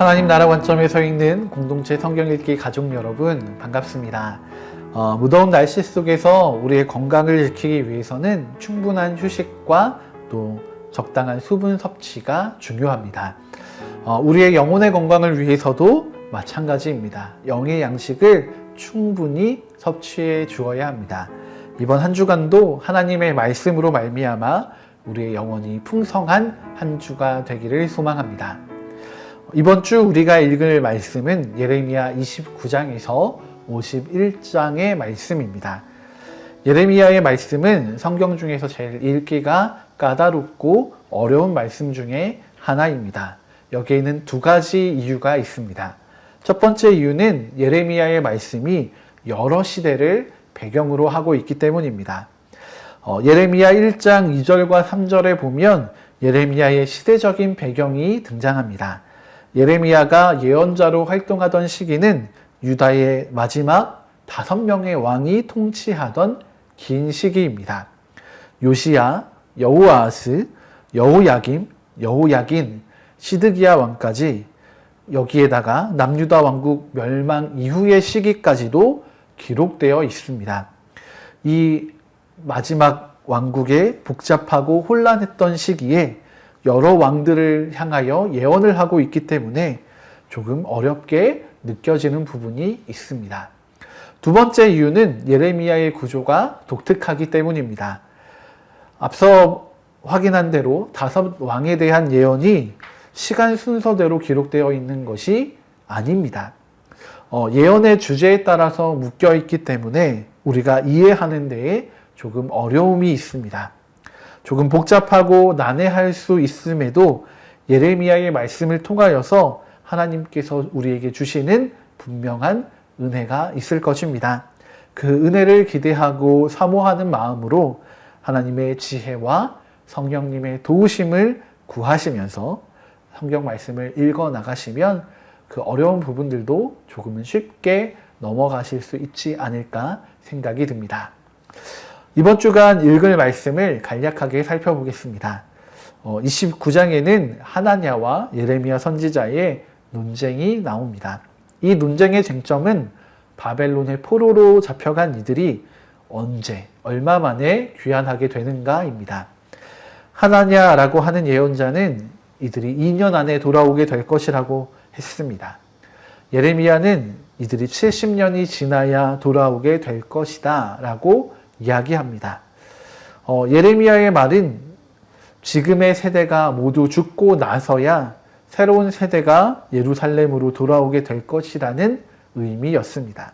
하나님 나라 관점에서 읽는 공동체 성경 읽기 가족 여러분 반갑습니다. 무더운 날씨 속에서 우리의 건강을 지키기 위해서는 충분한 휴식과 또 적당한 수분 섭취가 중요합니다. 우리의 영혼의 건강을 위해서도 마찬가지입니다. 영의 양식을 충분히 섭취해 주어야 합니다. 이번 한 주간도 하나님의 말씀으로 말미암아 우리의 영혼이 풍성한 한 주가 되기를 소망합니다. 이번 주 우리가 읽을 말씀은 예레미야 29장에서 51장의 말씀입니다. 예레미야의 말씀은 성경 중에서 제일 읽기가 까다롭고 어려운 말씀 중에 하나입니다. 여기에는 두 가지 이유가 있습니다. 첫 번째 이유는 예레미야의 말씀이 여러 시대를 배경으로 하고 있기 때문입니다. 예레미야 1장 2절과 3절에 보면 예레미야의 시대적인 배경이 등장합니다. 예레미야가 예언자로 활동하던 시기는 유다의 마지막 5명의 왕이 통치하던 긴 시기입니다. 요시야, 여호아하스, 여호야김, 여호야긴, 시드기야 왕까지 여기에다가 남유다 왕국 멸망 이후의 시기까지도 기록되어 있습니다. 이 마지막 왕국의 복잡하고 혼란했던 시기에 여러 왕들을 향하여 예언을 하고 있기 때문에 조금 어렵게 느껴지는 부분이 있습니다. 두 번째 이유는 예레미야의 구조가 독특하기 때문입니다. 앞서 확인한 대로 5왕에 대한 예언이 시간 순서대로 기록되어 있는 것이 아닙니다. 예언의 주제에 따라서 묶여 있기 때문에 우리가 이해하는 데에 조금 어려움이 있습니다. 조금 복잡하고 난해할 수 있음에도 예레미야의 말씀을 통하여서 하나님께서 우리에게 주시는 분명한 은혜가 있을 것입니다. 그 은혜를 기대하고 사모하는 마음으로 하나님의 지혜와 성령님의 도우심을 구하시면서 성경 말씀을 읽어 나가시면 그 어려운 부분들도 조금은 쉽게 넘어가실 수 있지 않을까 생각이 듭니다. 이번 주간 읽을 말씀을 간략하게 살펴보겠습니다. 29장에는 하나냐와 예레미야 선지자의 논쟁이 나옵니다. 이 논쟁의 쟁점은 바벨론의 포로로 잡혀간 이들이 언제, 얼마 만에 귀환하게 되는가입니다. 하나냐라고 하는 예언자는 이들이 2년 안에 돌아오게 될 것이라고 했습니다. 예레미야는 이들이 70년이 지나야 돌아오게 될 것이다 라고 이야기합니다. 예레미야의 말은 지금의 세대가 모두 죽고 나서야 새로운 세대가 예루살렘으로 돌아오게 될 것이라는 의미였습니다.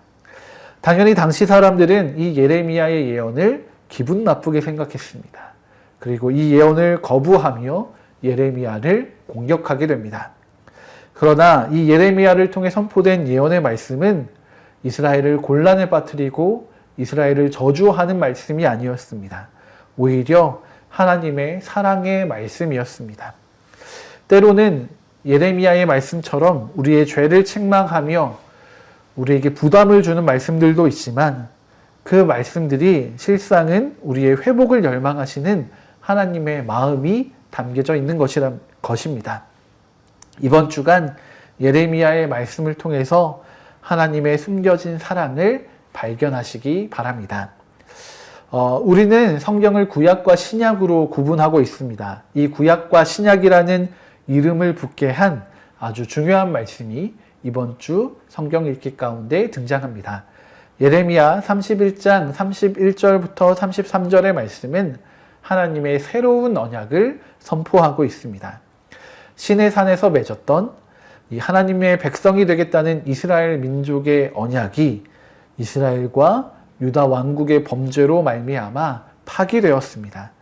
당연히 당시 사람들은 이 예레미야의 예언을 기분 나쁘게 생각했습니다. 그리고 이 예언을 거부하며 예레미야를 공격하게 됩니다. 그러나 이 예레미야를 통해 선포된 예언의 말씀은 이스라엘을 곤란에 빠뜨리고 이스라엘을 저주하는 말씀이 아니었습니다. 오히려 하나님의 사랑의 말씀이었습니다. 때로는 예레미야의 말씀처럼 우리의 죄를 책망하며 우리에게 부담을 주는 말씀들도 있지만 그 말씀들이 실상은 우리의 회복을 열망하시는 하나님의 마음이 담겨져 있는 것입니다. 이번 주간 예레미야의 말씀을 통해서 하나님의 숨겨진 사랑을 발견하시기 바랍니다. 우리는 성경을 구약과 신약으로 구분하고 있습니다. 이 구약과 신약이라는 이름을 붙게 한 아주 중요한 말씀이 이번 주 성경 읽기 가운데 등장합니다. 예레미야 31장 31절부터 33절의 말씀은 하나님의 새로운 언약을 선포하고 있습니다. 시내산에서 맺었던 이 하나님의 백성이 되겠다는 이스라엘 민족의 언약이 이스라엘과 유다 왕국의 범죄로 말미암아 파기되었습니다.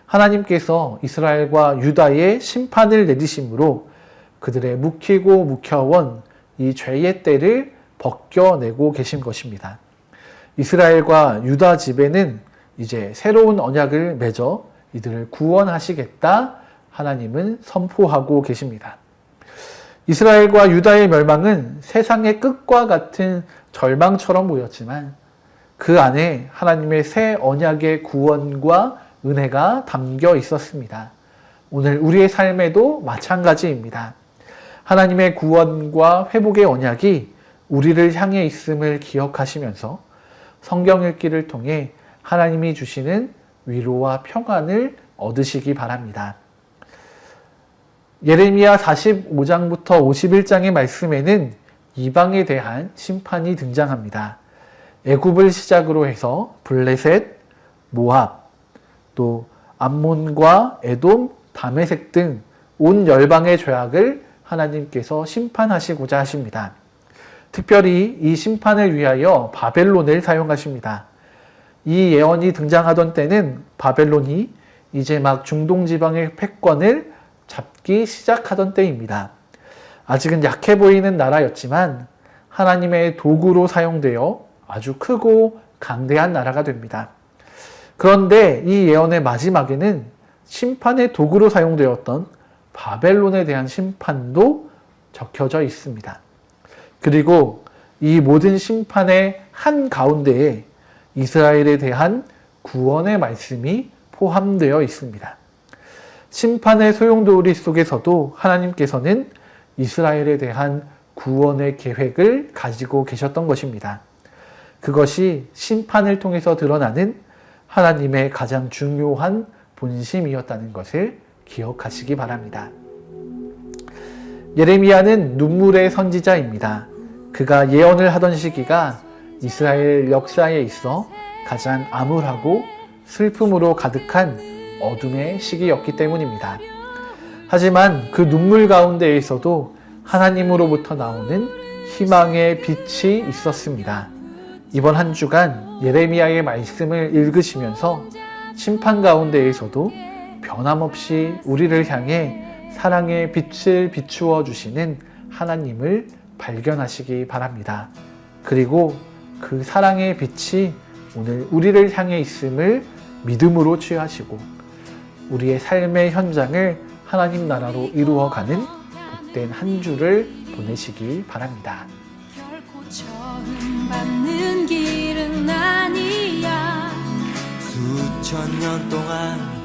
하나님께서 이스라엘과 유다의 심판을 내리심으로 그들의 묵히고 묵혀온 이 죄의 때를 벗겨내고 계신 것입니다. 이스라엘과 유다 집에는 이제 새로운 언약을 맺어 이들을 구원하시겠다 하나님은 선포하고 계십니다. 이스라엘과 유다의 멸망은 세상의 끝과 같은 절망처럼 보였지만 그 안에 하나님의 새 언약의 구원과 은혜가 담겨 있었습니다. 오늘 우리의 삶에도 마찬가지입니다. 하나님의 구원과 회복의 언약이 우리를 향해 있음을 기억하시면서 성경 읽기를 통해 하나님이 주시는 위로와 평안을 얻으시기 바랍니다. 예레미야 45장부터 51장의 말씀에는 이방에 대한 심판이 등장합니다. 애굽을 시작으로 해서 블레셋, 모압, 또 암몬과 에돔, 다메섹 등 온 열방의 죄악을 하나님께서 심판하시고자 하십니다. 특별히 이 심판을 위하여 바벨론을 사용하십니다. 이 예언이 등장하던 때는 바벨론이 이제 막 중동 지방의 패권을 잡기 시작하던 때입니다. 아직은 약해 보이는 나라였지만 하나님의 도구로 사용되어 아주 크고 강대한 나라가 됩니다. 그런데 이 예언의 마지막에는 심판의 도구로 사용되었던 바벨론에 대한 심판도 적혀져 있습니다. 그리고 이 모든 심판의 한가운데에 이스라엘에 대한 구원의 말씀이 포함되어 있습니다. 심판의 소용돌이 속에서도 하나님께서는 이스라엘에 대한 구원의 계획을 가지고 계셨던 것입니다. 그것이 심판을 통해서 드러나는 하나님의 가장 중요한 본심이었다는 것을 기억하시기 바랍니다. 예레미야는 눈물의 선지자입니다. 그가 예언을 하던 시기가 이스라엘 역사에 있어 가장 암울하고 슬픔으로 가득한 어둠의 시기였기 때문입니다. 하지만 그 눈물 가운데에서도 하나님으로부터 나오는 희망의 빛이 있었습니다. 이번 한 주간 예레미야의 말씀을 읽으시면서 심판 가운데에서도 변함없이 우리를 향해 사랑의 빛을 비추어 주시는 하나님을 발견하시기 바랍니다. 그리고 그 사랑의 빛이 오늘 우리를 향해 있음을 믿음으로 취하시고 우리의 삶의 현장을 하나님 나라로 이루어가는 복된 한 주를 보내시기 바랍니다. 결코 처음 받는 길은 아니야. 수천 년 동안